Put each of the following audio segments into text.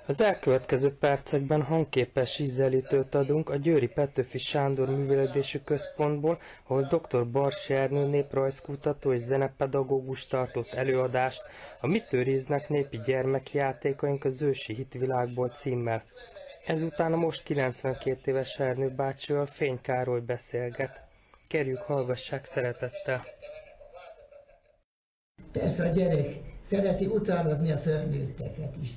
Az elkövetkező percekben hangképes ízelítőt adunk a Győri Petőfi Sándor Művelődési Központból, ahol dr. Barsi Ernő néprajzkutató és zenepedagógus tartott előadást a Mit őriznek népi gyermekjátékaink az ősi hitvilágból címmel. Ezután a most 92 éves Ernő bácsival Fény Károly beszélget. Kérjük, hallgassák szeretettel! Persze a gyerek szereti utánozni a felnőtteket is.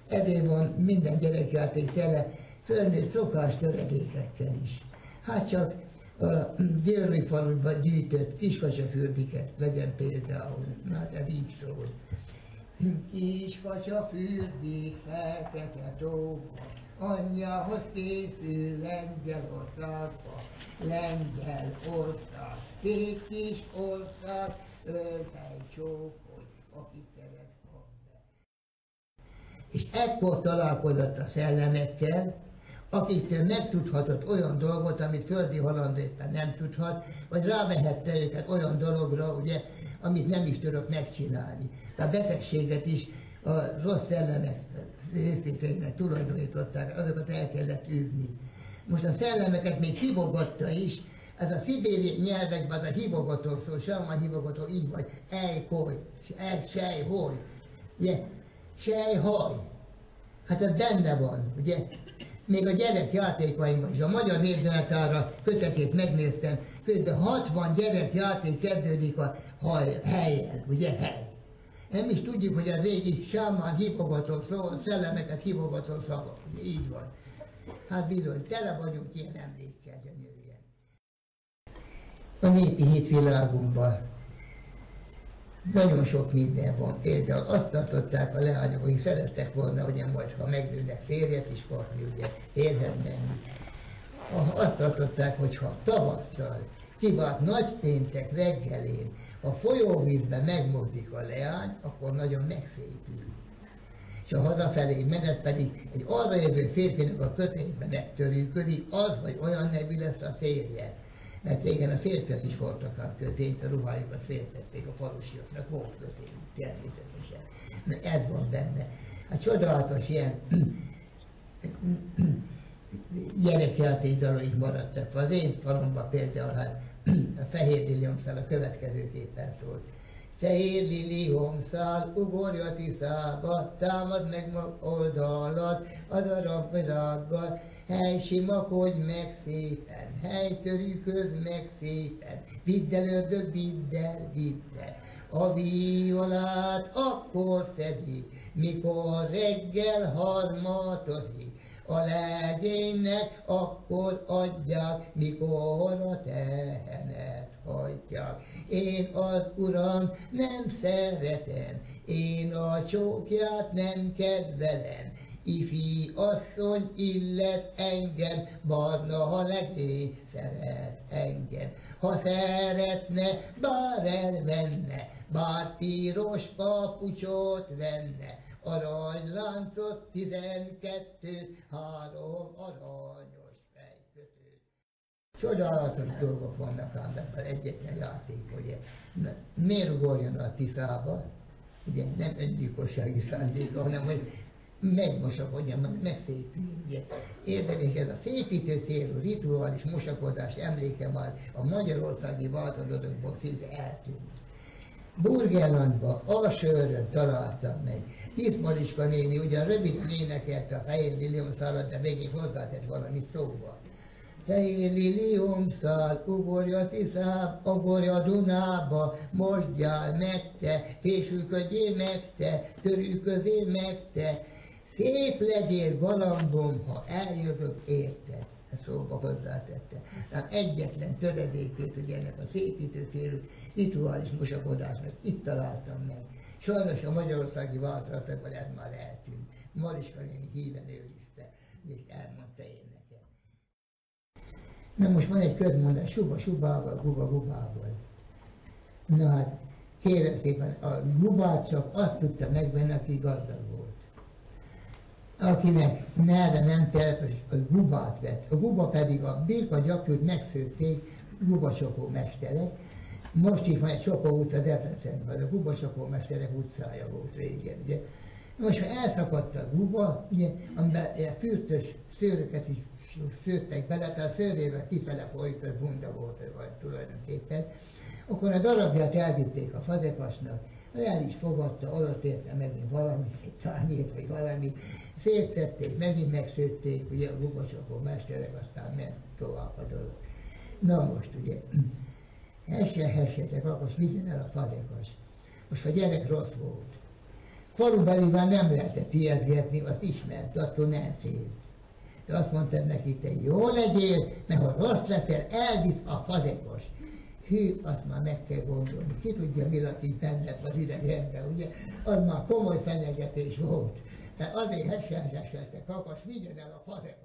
Ezért van minden gyerekjáték tele fölnőtt szokás töredékekkel is. Hát csak a Győri faluban gyűjtött kiskacsafürdiket vegyen például. Hát ez így szól. Kiskacsafürdik fekete tóba, anyjához készül Lengyelországba. Lengyelország, szép kis ország, öltej csókolj, akit szeret kap be. És ekkor találkozott a szellemekkel, akiktől megtudhatott olyan dolgot, amit földi halandó éppen nem tudhat, vagy rávehette őket olyan dologra, ugye, amit nem is tudok megcsinálni. A betegséget is a rossz szellemek részvételének tulajdonították, azokat el kellett űzni. Most a szellemeket még hívogatta is, ez a szibéri nyelvekben az a hívogató szó, semmilyen hívogató így vagy, ejkoly, sejhoj, ugye, sejhaj. Hát ez benne van, ugye. Még a gyerekjátékainkban is, a Magyar Népzenetára kötetét megnéztem, kb. 60 gyerekjáték kezdődik a helyen, ugye, hely. Nem is tudjuk, hogy a régi sámán hívogató szó, szellemeket hívogató szavak, ugye, így van. Hát bizony, tele vagyunk ilyen emlékkel, gyönyörűen. A népi hitvilágunkban nagyon sok minden van. Például azt tartották a leányok, hogy szerettek volna, ugye majd, ha megnőnek férjet is kapni, ugye férhet menni. Azt tartották, hogy ha tavasszal kivált nagypéntek reggelén a folyóvízben megmozdik a leány, akkor nagyon megszépül. És a hazafelé menet pedig egy arra jövő férfinak a kötényben megtörűzködik, az vagy olyan nevű lesz a férje. Mert régen a férfiak is hordtak a kötényt, a ruhájukat féltették a falusiaknak, volt kötény, természetesen. Na, ez van benne. Hát csodálatos ilyen gyerekjáték daloik maradtak. Az én falomban például hát, a Fehér Liliomszál a következőképpen szólt. Fehér liliomszál, ugorj a Tiszába, támad meg oldalat, az aranyvirággal, hely simakodj meg szépen, hely törűköz meg szépen, vidd el ördög, vidd el, vidd el. A violát akkor szedik, mikor reggel harmatozik, a legénynek akkor adják, mikor a tehenet hagyják. Én az uram nem szeretem, én a csókját nem kedvelem, ifi asszony illet engem, barna, ha legény szeret engem. Ha szeretne, bár elvenne, bár piros papucsot venne, aranyláncot 12, 3 aranyos fejkötőt. Csodálatos dolgok vannak ám ebben egyetlen játék, ugye. Miért ugorjon a Tiszába? Ugye nem öngyilkossági szándéka, hanem hogy megmosakodjon, megszépüljön, ugye. Érdekes, ez a szépítő célú rituális mosakodás emléke már a magyarországi változatokból szinte eltűnt. Burgenlandba alsó öröt találtam meg. Tisz Mariska néni ugyan röviden énekelte a Fehér Liliomszálat, de végig hozzátett valamit szóba. Fehér liliomszál, ugorj a Tiszába, ugorj a Dunába, mosdjál meg te, fésülködjél meg te, törülközél meg te, szép legyél galambom, ha eljövök érted. Ezt szóba hozzátette. Tehát egyetlen töredékét ugye ennek a szépítő célú rituális mosakodásnak itt találtam meg. Sajnos a magyarországi változatokban ez már eltűnt. Mariska néni híven őrizte, és elmondta én nekem. Na most van egy közmondás, suba subával, guba gubával. Na hát, kérem szépen, a gubát csak azt tudta megvenni, aki gazdag volt. Akinek merre nem telt, az gubát vett. A guba pedig a birka gyapjút megszőtték gubacsokó mesterek. Most is van egy Csopó utca Debrecenben, a gubacsokó mesterek utcája volt régen, ugye. Most, ha elszakadt a guba, ugye, amiben ilyen fürtös szőröket is szőttek bele, tehát a szőrével kifele folyt, a bunda volt, vagy tulajdonképpen, akkor a darabját elvitték a fazekasnak, el is fogadta, alatt érte megint valamit, egy tányért, vagy valamit, szétszették, megint megszőtték, ugye a gubasokon mesterek, aztán ment tovább a dolog. Na most ugye, hessetek, akkor vigyen el a fazekas. Most a gyerek rossz volt. Falubelivel nem lehetett ijeszgetni, azt ismert, attól nem félt. De azt mondtam neki, te jó legyél, mert ha rossz leszel, elvisz a fazekas. Hű, azt már meg kell gondolni. Ki tudja, mi lakik benned az idegenben, ugye? Az már komoly fenyegetés volt. Tehát azért hesseltek, kakas, vigyen el a fazekas.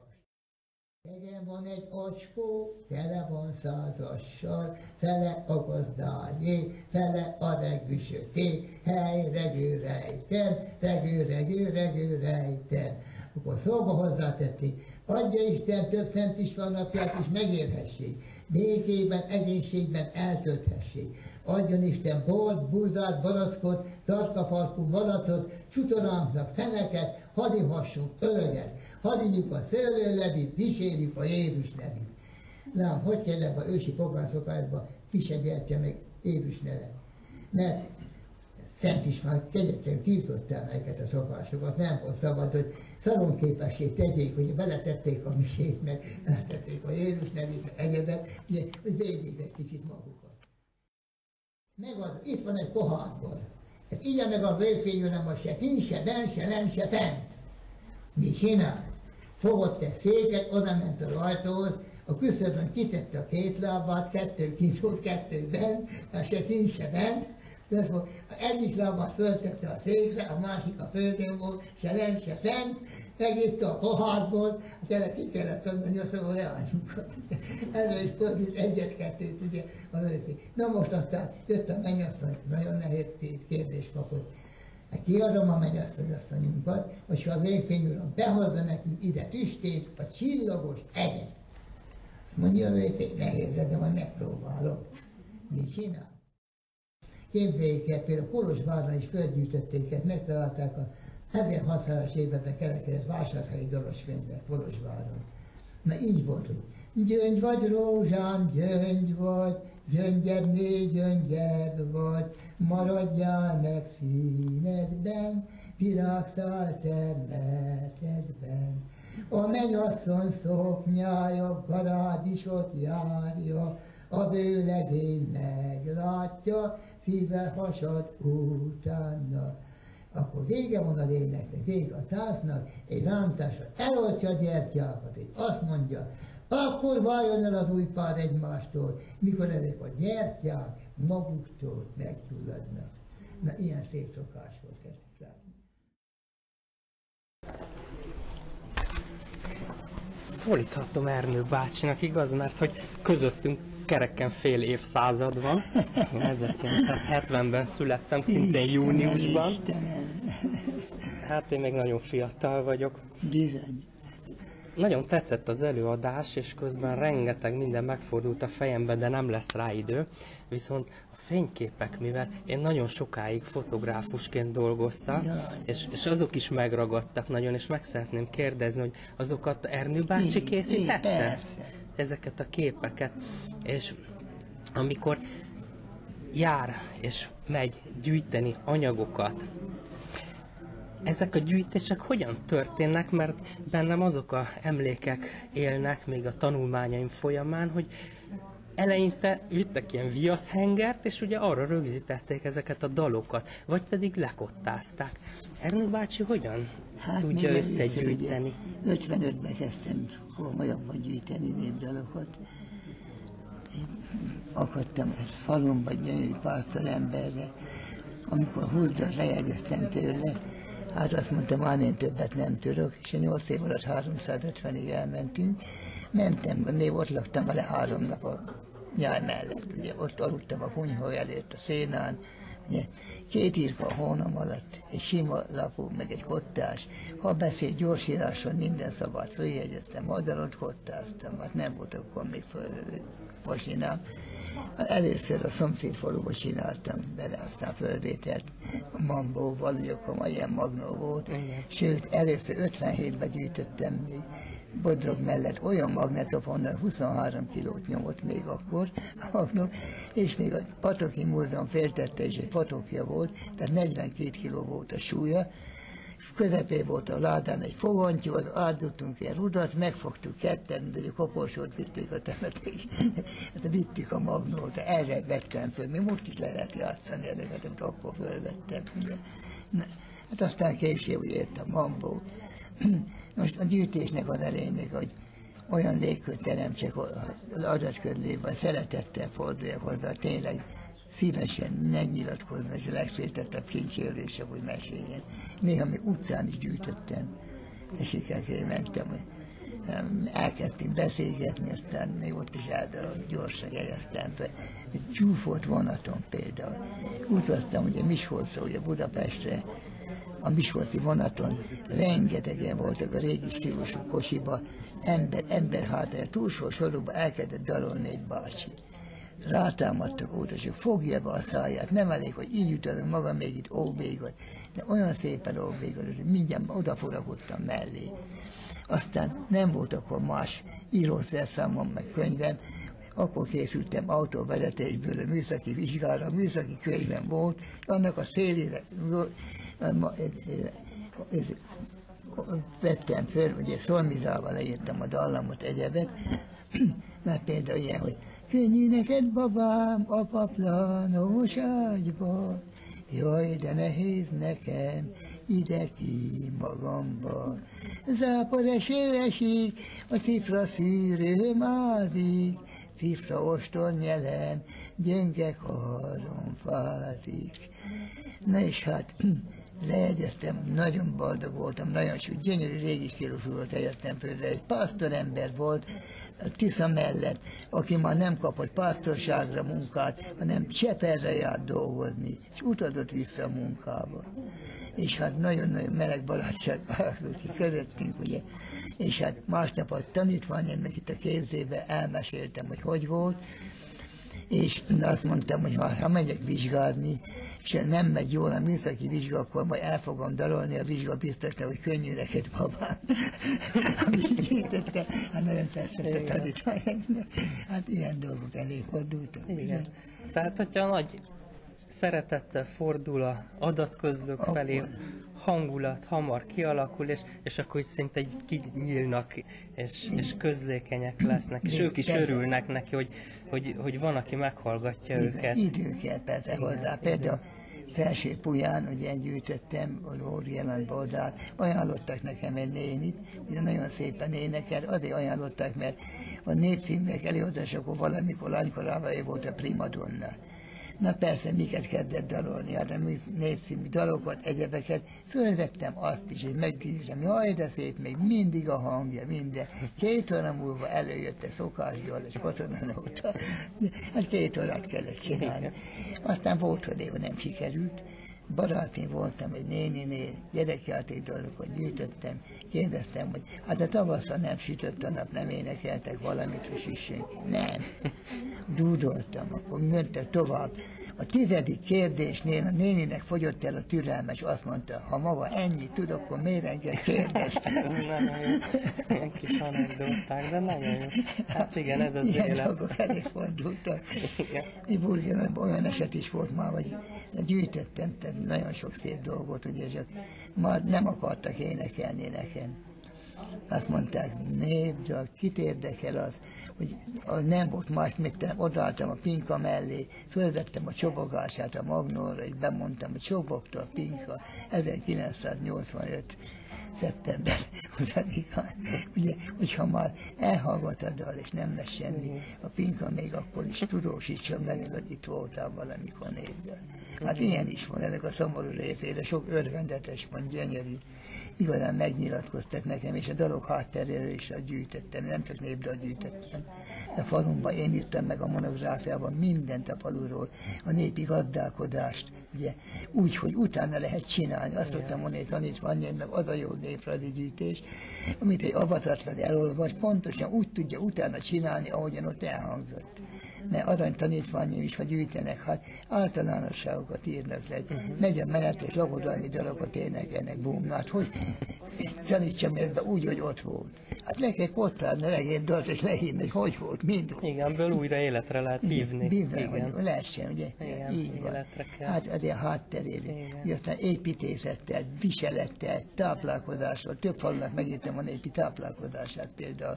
Idegen van egy acskó, tele van százassal, fele a gazdájé, fele a regüsöké, hely, regő, rejten, regő, regő, regő, rejten. Akkor szóba hozzátették, adja Isten több Szent István napját is megérhessék, békében, egészségben eltölthessék. Adjon Isten bolt, búzát, barackot, tarkafarkú malacot, csutoránknak feneket, hadd ihassunk öleget, hadd igyük a szőlőlevit, kísérjük a Jézus nevét. Lám, hogy kell ebben a ősi pogánszokásban kisegyertje meg Jézus nevet? Mert Szent István kegyetlen tiltotta el ezeket a szokásokat, nem volt szabad, hogy szalonképessé tegyék, hogy beletették a misét, meg beletették a Jézus nevét, meg egyebet, ugye, hogy védjék egy kicsit magukat. Megad, itt van egy pohárból. Hát igye meg a vérfényű, nem most se kint, se bent, se nem, se fent. Mit csinál? Fogott egy féket, oda ment a rajtóhoz, a küszöbön kitette a két lábát, kettő kint volt, kettő bent, se kint, se bent. Egyik lábát föltette a székre, a másik a földön volt, se lent, se fent, megitta a pohárból, tele ki kellett mondani, azt mondom, leányunkat. Erre is fordult egyet-kettőt, ugye, a nőt. Na most aztán jött a mennyasszony, nagyon nehéz kérdést kapott. Hát kiadom a mennyasszonyunkat, hogy ha a végfény uram behozza nekünk ide tüstét, a csillagos eget. Mondja a végfény, nehéz, de majd megpróbálom. Mit csinál? Képzeljék el, például Kolozsvárra is földgyűjtötték ezt, megtalálták a 1600-as években keletkezett vásárhelyi daloskönyvek Kolozsváron. Na így volt, hogy gyöngy vagy rózsám, gyöngy vagy, gyöngyebbnél gyöngyebb vagy, maradjál meg színedben, virágszál termeszedben. A mennyasszony szoknyája, garádisot járja, a bőlegény meglátja, szíve hasad utána. Akkor vége van a éneknek, vége a táncnak, egy rántásra eloltja a gyertyákat, és azt mondja, akkor váljon el az új pár egymástól, mikor ezek a gyertyák maguktól meggyulladnak. Na, ilyen szép szokás volt ez. Szólíthatom Ernő bácsinak, igaz, mert hogy közöttünk kereken fél évszázad van. 1970-ben születtem, szintén júniusban. Hát én még nagyon fiatal vagyok. Bizony. Nagyon tetszett az előadás, és közben rengeteg minden megfordult a fejembe, de nem lesz rá idő. Viszont a fényképek, mivel én nagyon sokáig fotográfusként dolgoztam, és azok is megragadtak nagyon, és meg szeretném kérdezni, hogy azokat Ernő bácsi készítette? Ezeket a képeket. És amikor jár és megy gyűjteni anyagokat, ezek a gyűjtések hogyan történnek, mert bennem azok a emlékek élnek még a tanulmányaim folyamán, hogy eleinte vittek ilyen viaszhengert, és ugye arra rögzítették ezeket a dalokat, vagy pedig lekottázták. Ernő bácsi hogyan tudja összegyűjteni? 55-ben kezdtem komolyabban gyűjteni népdalokat. Akadtam egy falumba, gyönyörű pásztoremberre, amikor 20 dalt lejegyeztem tőle, hát azt mondtam, már én többet nem tudok, és a 8 év alatt 350-ig elmentünk. Mentem, ott laktam vele 3 nap a nyáj mellett, ugye ott aludtam a kunyhó előtt a szénán, Ugye, 2 irka a hónam alatt, egy sima lapú, meg egy kottás. Ha beszél gyorsíráson, minden szabad följegyeztem, madarat kottáztam, hát nem volt akkor még csináltam. Először a szomszédfaluba csináltam bele, aztán fölvételt a Mambóval, ugye akkor ilyen magnó volt. Sőt, először 57-ben gyűjtöttem még Bodrog mellett olyan magnetofonnal, 23 kilót nyomott még akkor a magnó, és még a Patoki Múzeum féltette, és egy fotókja volt, tehát 42 kiló volt a súlya. Közepén volt a ládán egy fogontyú, átdugtunk egy rudat, megfogtuk ketten, de egy koporsót vitték a temetésre, hát vittük a magnót, erre vettem föl, még most is le lehet játszani ezeket, amit akkor fölvettem. Hát aztán később jött a Mambó. Most a gyűjtésnek az a lényeg, hogy olyan légkört teremtsek az adatkörlében, szeretettel forduljak hozzá, tényleg szívesen megnyilatkozna, és a legféltettebb kincsérről is csak úgy meséljen. Néha még utcán is gyűjtöttem, esékekkel mentem, hogy elkezdtünk beszélgetni, aztán még ott is eldarab, gyorsan jegyeztem fel. Egy csúfolt vonaton például. Utaztam ugye Miskolcra, ugye Budapestre, a miskolci vonaton rengetegen voltak a régi stílusú kocsiba, ember hátára túlsó sorokba elkezdett dalolni egy bácsi. Rátámadtak óta, csak fogja be a száját, nem elég, hogy így utazunk maga még itt óbégot, de olyan szépen óbégot, hogy mindjárt odaforakodtam mellé. Aztán nem volt akkor más írószerszámom, meg könyvem, akkor készültem autóvezetésből a műszaki vizsgára, a műszaki könyvem volt, annak a szélére vettem föl, ugye szolmizával leírtam a dallamot, egyebet, mert például ilyen, hogy könnyű neked babám a paplanos ágyba, jaj, de nehéz nekem ide ki magamba. Zápor esik, a cifra szűrő mázik, cifra ostor nyelen, gyönge karon fázik. Na és hát lejegyeztem, nagyon boldog voltam, nagyon sok gyönyörű régi stílusúról teljeztem föl, egy pásztorember volt Tisza mellett, aki már nem kapott pásztorságra munkát, hanem Cseperre járt dolgozni, és utazott vissza a munkába. És hát nagyon-nagyon meleg barátság alakult ki közöttünk, ugye. És hát másnap a tanítványomnak itt a képzébe elmeséltem, hogy hogy volt, és azt mondtam, hogy ha megyek vizsgálni, és nem megy jól a műszaki vizsga, akkor majd el fogom dalolni a vizsgabiztosnak, hogy könnyű neked, babám. Amit gyűjtöttem, hát nagyon tetszett a tanítványoknak. Hát ilyen dolgok elé fordultak. Igen. Tehát, hogyha nagy szeretettel fordul a adatközlők felé, hangulat hamar kialakul, és akkor szinte kinyílnak, és közlékenyek lesznek, és ők is örülnek neki, hogy van, aki meghallgatja őket. Idő kell persze hozzá. Például Felső Puján, ugye gyűjtöttem a Lóri Jelent Boldát, ajánlottak nekem egy nénit, ugye nagyon szépen énekel, azért ajánlották, mert a népcímek előadásakor valamikor lánykorában volt a primadonna. Na persze, miket kezdett dalolni, hát a népcímű dalokat, egyebeket, fölvettem azt is, és megdíjazom, jaj, de szép, még mindig a hangja, minden. 2 óra múlva előjött a szokásdal, és katonanóta. Hát 2 órát kellett csinálni. Aztán volt, hogy nem sikerült. Barátim voltam egy néninél, gyerekjáték dalokat gyűjtöttem, kérdeztem, hogy hát a tavaszra nem sütött a nap, nem énekeltek valamit, hogy süssünk. Nem. Dúdoltam, akkor mentek tovább. A 10. kérdésnél a néninek fogyott el a türelme, és azt mondta, ha maga ennyit tud, akkor miért engem kérdez? Nagyon jó. Ilyen kis anekdóták, de nagyon jó. Hát igen, ez az ilyen élet. Ilyen dolgok elé fordultak. Egy Burgenlandban olyan eset is volt már, hogy gyűjtöttem nagyon sok szép dolgot, ugye, csak már nem akartak énekelni nekem. Azt mondták, népdal, kit érdekel az, hogy nem volt más, mit odaálltam a Pinka mellé, fölvettem a csobogását a magnóra, és bemondtam, hogy csobogta a Pinka, 1985. szeptember 20-án. Ugye, hogyha már elhallgat a dal, és nem lesz semmi, a Pinka még akkor is tudósítson meg, hogy itt voltál valamikor népdal. Hát ilyen is van ennek a szomorú részére, sok örvendetes van, gyönyörű. igazán megnyilatkoztak nekem, és a dalok hátteréről is gyűjtöttem, nem csak népdalt gyűjtöttem. A falumban én írtam meg a monográfiában mindent a faluról, a népi gazdálkodást, ugye, úgy, hogy utána lehet csinálni. Azt szoktam mondani, tanítványom, meg az a jó néprajzi gyűjtés, amit egy avatatlan elolvas, pontosan úgy tudja utána csinálni, ahogyan ott elhangzott. Mert arany tanítványom is, ha gyűjtenek, hát általánosságokat írnak le. Megy a menet és lakodalmi dalokat énekelnek, hát hogy tanítsam ezt úgy, hogy ott volt. Hát nekik ott állna legébb dalt és leírni, hogy volt, mind. Igen, ből újra életre lehet hívni. Igen, hogy lehessen, ugye? Igen, így van. kell. Hát azért hátteréről. Aztán építészettel, viselettel, táplálkozással, több falunak megírtam a népi táplálkozását például.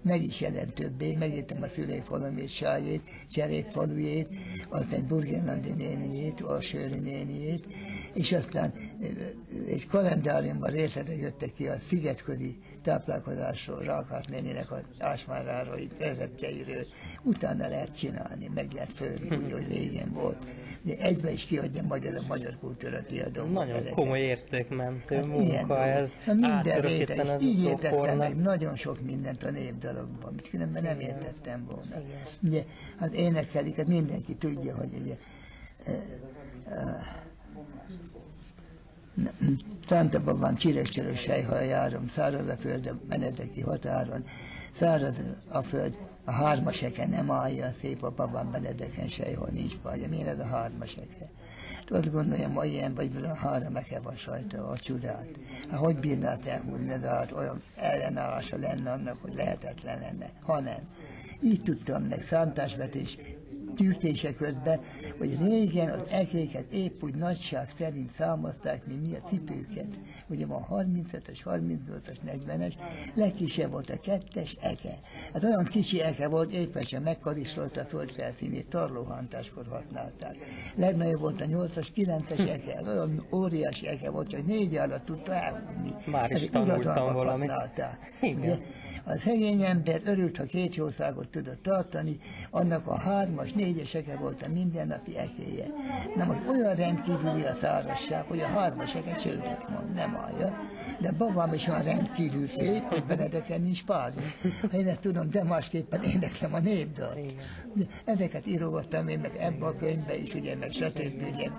Meg is jelent többé, megírtam a Szülékfalumét, Sájét, Cserépfalujét, aztán Burgenlandi néniét, a Söri néniét, és aztán egy kalendáriumban részletek jöttek ki a szigetközi táplálkozásról, Rákát néninek az ásmáráról, receptjeiről. Utána lehet csinálni, meg lehet fölni, úgy, hogy régen volt. De egyben is kiadja a Magyar Kultúra Kiadó. Nagyon komoly értékmentő hát munka ez. Minden réteg, így értettem meg nagyon sok mindent a népdalokban, mit különben nem értettem volna. Ugye, hát énekelik, hát mindenki tudja, hogy ugye, Szántabban van csirescseres sejhal járom, száraz a föld a menedeki határon, száraz a föld, a hármaseke nem állja, szép a babám Benedeken sejhal nincs bajja. Miért ez a hármaseke? Azt gondolja, ma ilyen vagy a három eke van sajta a csodát. Hát hogy bírnád elhúzni, ez olyan ellenállása lenne annak, hogy lehetetlen lenne, ha nem. Így tudtam meg szántásvetés gyűjtése közben, hogy régen az ekéket épp úgy nagyság szerint számozták, mint mi a cipőket. Ugye van 35-ös, 38-as, 40-es, legkisebb volt a 2-es eke. Hát olyan kicsi eke volt, éppen sem megkaristolt a földfelszínét, tarlóhántáskor használták. Legnagyobb volt a 8-as, 9-es eke, az olyan óriási eke volt, csak 4 alatt tudta elhúzni. Már is tanultam valamit. Ugye, a szegény ember örült, ha 2 jószágot tudott tartani, annak a 3-as, 4-es eke volt a mindennapi ekéje. Na most olyan rendkívüli a szárazság, hogy a 3-as eke csődöt mond, nem állja. De babám is olyan rendkívül szép, hogy Benedeken nincs párja. Ha én ezt tudom, de másképpen éneklem a népdalt. Ezeket írogattam én meg ebbe a könyvbe is, ugye, meg stb. Ugye,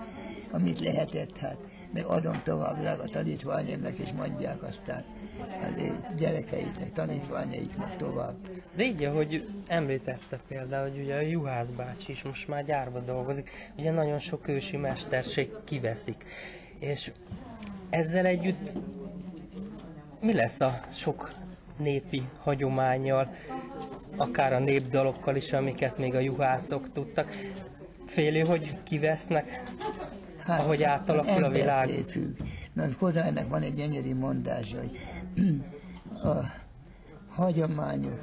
amit lehetett, hát meg adom tovább rá a tanítványaimnak, és mondják aztán a gyerekeiknek, tanítványaiknak tovább. De így, ahogy említette például, hogy ugye a Juhász bácsi is most már gyárban dolgozik, ugye nagyon sok ősi mesterség kiveszik. És ezzel együtt mi lesz a sok népi hagyománnyal, akár a népdalokkal is, amiket még a juhászok tudtak? Félő, hogy kivesznek, hát, ahogy átalakul a világ? Függ. Na, Kodálynak van egy gyönyörű mondás, hogy a hagyományok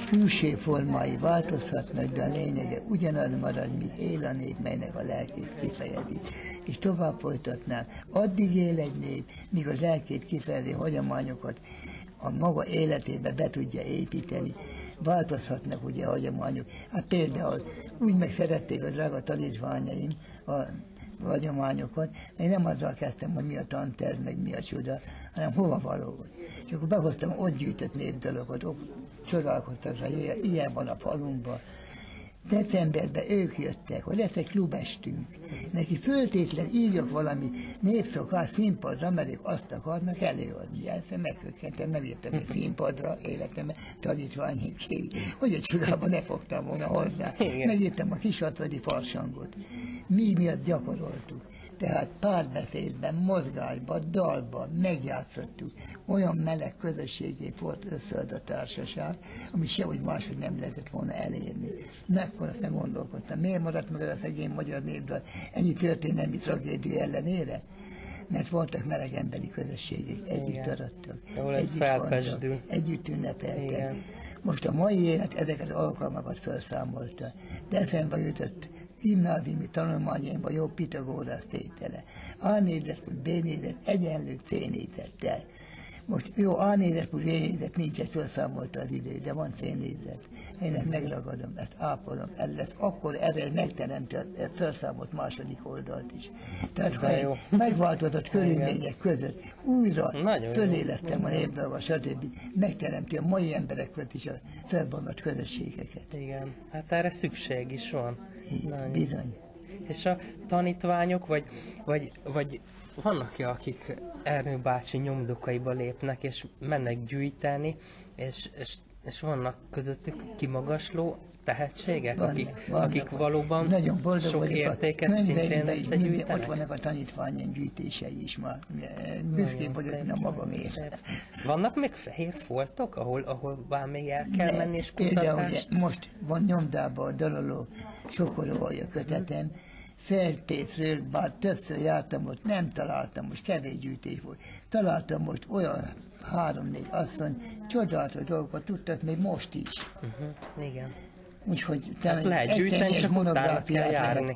külső formái változhatnak, de a lényege ugyanaz marad, míg él a nép, melynek a lelkét kifejezi. És tovább folytatnám, addig él egy nép, míg az lelkét kifejező hagyományokat a maga életébe be tudja építeni. Változhatnak ugye a hagyományok. Hát például úgy meg szerették a drága tanítványaim a hagyományokat, én nem azzal kezdtem, hogy mi a tanterv, meg mi a csoda, hanem hova való volt. És akkor behoztam ott gyűjtött népdalokat, ott csodálkoztak rá, ilyen van a falunkban. Decemberben ők jöttek, hogy lesz egy klubestünk. Neki föltétlen írjak valami népszokás színpadra, mert ők azt akarnak előadni. Ezt meghökkentem, nem írtam egy színpadra életemben, tanítványi kéri. Hogy egy csodában ne fogtam volna hozzá. Megírtam a Kisatvari farsangot. Mi miatt gyakoroltuk. Tehát párbeszédben, mozgásban, dalban megjátszottuk. Olyan meleg közösségé volt összead a társaság, ami sehogy máshogy nem lehetett volna elérni. Mekkor azt gondolkodtam, miért maradt meg ez a szegény magyar népdal ennyi történelmi tragédia ellenére? Mert voltak meleg emberi közösségek, együtt arattak, együtt vannak, együtt ünnepeltek. Igen. Most a mai élet ezeket az alkalmakat felszámolta. December jutott gimnáziumi tanulmányaimban jobb Pitagórasz tétele. A négyzet, B négyzet egyenlő C négyzettel. Most jó, A négyzet plusz B négyzet nincs, egy felszámolta az idő, de van C négyzet. Én ezt megragadom, ezt ápolom, ez lesz. Akkor erre megteremti a felszámolt második oldalt is. Tehát ha megváltozott körülmények között újra fölélettem a népdalba, stb. Megteremti a mai emberek között is a felbomlott közösségeket. Igen, hát erre szükség is van. Bizony. És a tanítványok, vagy vannak-e, akik Ernő bácsi nyomdokaiba lépnek, és mennek gyűjteni, és vannak közöttük kimagasló tehetségek, akik valóban nagyon boldog sok értéket szintén összegyűjtenek? Ott vannak a tanítványok gyűjtései is már. Büszkén vagyok a magamért. Vannak még fehér foltok, ahol bár még el kell menni és kutatást? Most van nyomdában a Dalaló Sokoróolja kötetem, Feltétről, bár többször jártam ott, nem találtam, most kevés gyűjtés volt. Találtam most olyan 3-4 asszony, csodálatos dolgokat tudtak még most is. Igen. Úgyhogy hát lehet gyűjteni, csak monográfiát lehetne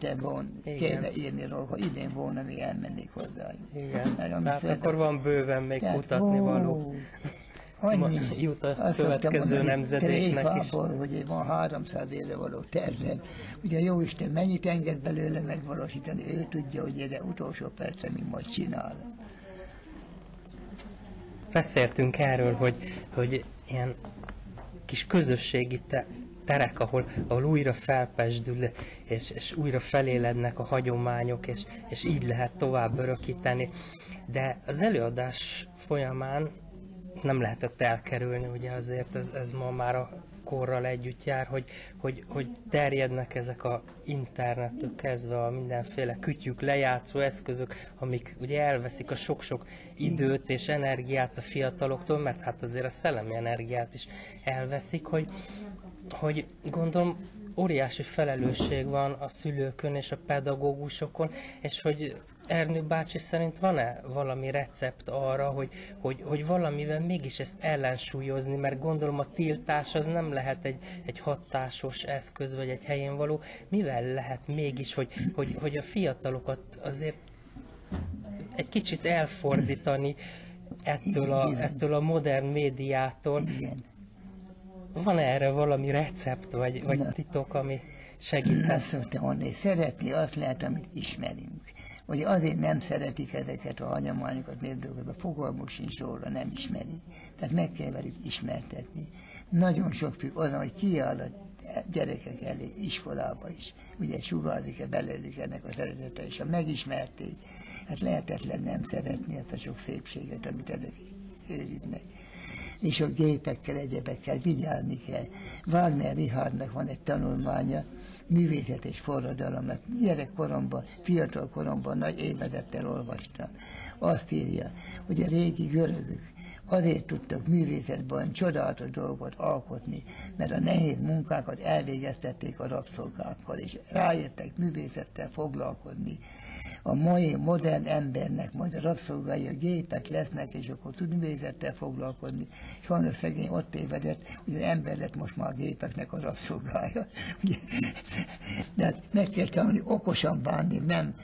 kéne írni róla, ha idén volna, még elmennék hozzá. Igen, hát akkor van bőven még kutatni való. Annyi, jut a következő nemzedéknek is. Hogy van 300 éve való tervem. Ugye Jóisten mennyit enged belőle megvalósítani, ő tudja, hogy de utolsó percen még majd csinál. Beszéltünk erről, hogy ilyen kis közösségi terek, ahol újra felpesdül, és újra felélednek a hagyományok, és így lehet tovább örökíteni. De az előadás folyamán nem lehetett elkerülni, ugye azért ez ma már a korral együtt jár, hogy terjednek ezek a internettől kezdve a mindenféle kütyük, lejátszó eszközök, amik ugye elveszik a sok-sok időt és energiát a fiataloktól, mert hát azért a szellemi energiát is elveszik, hogy gondolom óriási felelősség van a szülőkön és a pedagógusokon, és hogy Ernő bácsi szerint van-e valami recept arra, hogy valamivel mégis ezt ellensúlyozni, mert gondolom a tiltás az nem lehet egy hatásos eszköz, vagy egy helyén való. Mivel lehet mégis, hogy a fiatalokat azért egy kicsit elfordítani ettől a modern médiától? Igen. Van erre valami recept, vagy titok, ami segíthet? Azt szoktam mondani, szeretni azt lehet, amit ismerünk. Hogy azért nem szeretik ezeket a hagyományokat, népdolgokat, fogalmuk sincs róla, nem ismerik. Tehát meg kell velük ismertetni. Nagyon sok függ azon, hogy kiáll a gyerekek elé iskolába is. Ugye sugárzik-e belőlük ennek a szeretete, és ha megismerték, hát lehetetlen nem szeretni ezt a sok szépséget, amit ezek őriznek. És a gépekkel, egyebekkel vigyázni kell. Wagner Richardnak van egy tanulmánya, Művészet és forradalom, mert gyerekkoromban, fiatal koromban nagy élvezettel olvastam. Azt írja, hogy a régi görögök azért tudtak művészetben csodálatos dolgokat alkotni, mert a nehéz munkákat elvégeztették a rabszolgákkal, és rájöttek művészettel foglalkozni. A mai modern embernek majd a rabszolgái a gépek lesznek, és akkor tud művészettel foglalkozni. Sajnos szegény ott tévedett, hogy az ember lett most már a gépeknek a rabszolgája. De meg kell tanulni okosan bánni, nem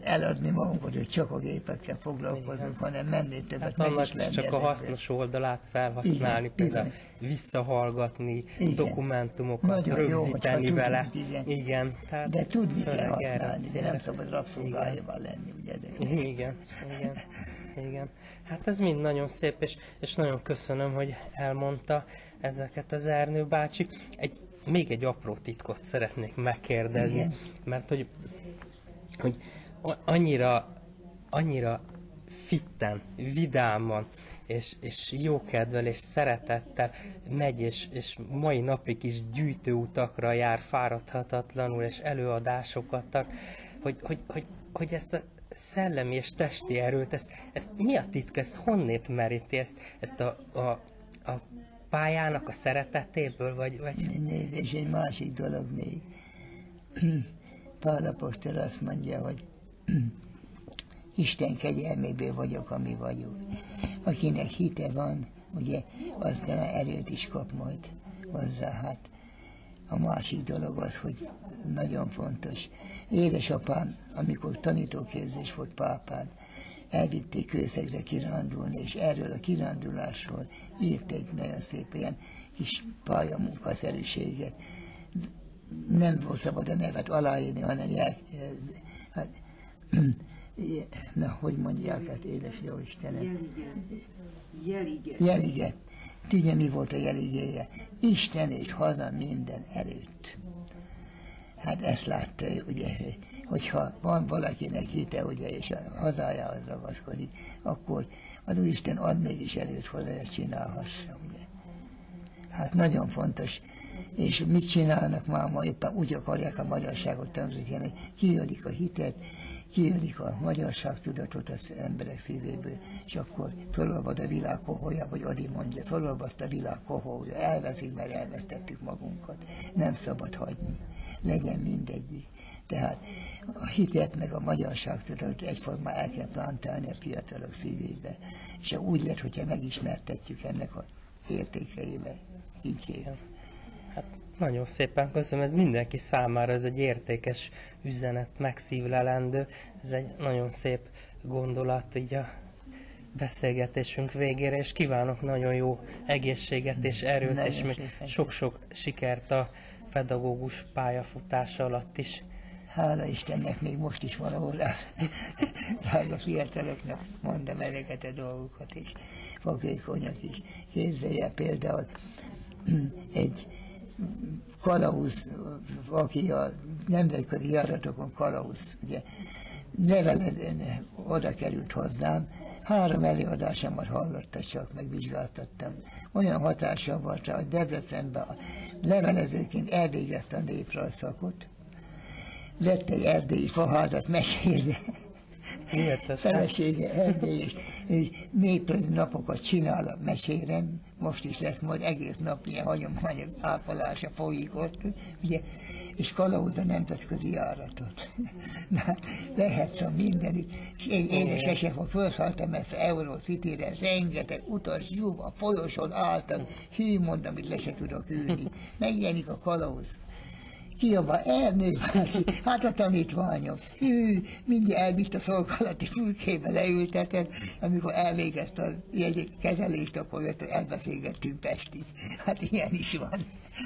eladni magunkat, hogy csak a gépekkel foglalkozunk, hanem menni többet, hát meg is lenni. Csak a hasznos oldalát felhasználni, igen, például visszahallgatni, igen, dokumentumokat, nagyon rögzíteni jó, vele. Igen. Tehát de tudni kell használni, de nem szabad rabszolgájával lenni, ugye? Igen. Hát ez mind nagyon szép, és nagyon köszönöm, hogy elmondta ezeket az Ernő bácsi. Még egy apró titkot szeretnék megkérdezni, igen, mert hogy annyira fitten, vidáman, és jókedvel és szeretettel megy, és mai napig is gyűjtőutakra jár fáradhatatlanul, és előadásokat tart, hogy ezt a szellemi és testi erőt, ezt mi a titka, ezt honnét meríti, ezt a pályának a szeretetéből, vagy? És egy másik dolog még. Pál apostol azt mondja, hogy Isten kegyelméből vagyok, ami vagyok. Akinek hite van, ugye, az erőt is kap majd hozzá. Hát a másik dolog az, hogy nagyon fontos. Édesapám, amikor tanítóképzés volt pápán, elvitték Kőszegre kirándulni, és erről a kirándulásról írt egy nagyon szép ilyen kis pályamunkaszerűséget. Nem volt szabad a nevet aláírni, hanem na, hogy mondják, hát édes jó Istenem. Jelige. Tudja, mi volt a jeligéje? Isten és haza minden előtt. Hát ezt látta, ugye, hogyha van valakinek hite, ugye, és a hazájához ragaszkodik, akkor az Úristen ad mégis előtt hozzá, hogy ezt csinálhassa, ugye. Hát nagyon fontos. És mit csinálnak már ma? Éppen úgy akarják a magyarságot tönkreteni, kiölik a hitet, kiölik a magyarságtudatot az emberek szívéből, és akkor fölolvad a világ kohója, vagy Adi mondja, fölolvadt a világ kohója, elveszik, mert elvesztettük magunkat. Nem szabad hagyni, legyen mindegyik. Tehát a hitet meg a magyarságtudatot egyformán el kell plantálni a fiatalok szívébe, és úgy lett, hogyha megismertetjük ennek az értékeibe, kincsére. Hát nagyon szépen köszönöm, ez mindenki számára, ez egy értékes üzenet, megszívlelendő, ez egy nagyon szép gondolat így a beszélgetésünk végére, és kívánok nagyon jó egészséget és erőt, és még sok-sok sikert a pedagógus pályafutása alatt is. Hála Istennek, még most is valahol drága fiataloknak mondom ezeket a dolgokat, és fogékonyak is. Képzelje például egy kalauz, aki a nemzetközi járatokon kalauz, ugye, leveleden oda került hozzám, 3 előadásomat hallotta csak, megvizsgáltattam. Olyan hatással volt rá, hogy Debrecenben a levelezőként elvégezte a néprajzszakot, lett egy erdélyi faházat mesélve, felesége erdély, és néprajzi napokat csinál a meséren, most is lesz majd egész nap ilyen hagyományos ápolása folyik ott, ugye, és kalauz a nemzetközi járatot. Na, lehetsz a mindenütt, és én édesesek, ha felszálltam ezt a Eurocity-re, rengeteg utas zsúv a folyosón álltak, hű, mondom, itt le se tudok ülni. Megjelenik a kalauz. Kiabál, Ernő bácsi, hát a tanítványom, hű, mindjárt elvitt a szolgálati fülkébe, leültetett, amikor elvégezte a kezelést, akkor jött, elbeszélgettünk Pestig. Hát ilyen is van.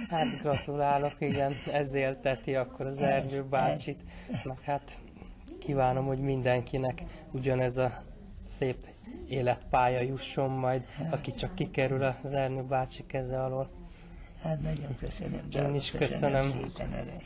Hát gratulálok, igen, ez élteti akkor az Ernő bácsit, meg hát kívánom, hogy mindenkinek ugyanez a szép életpálya jusson majd, aki csak kikerül az Ernő bácsi keze alól. Hát nagyon köszönöm. Én is köszönöm. Szépen erre.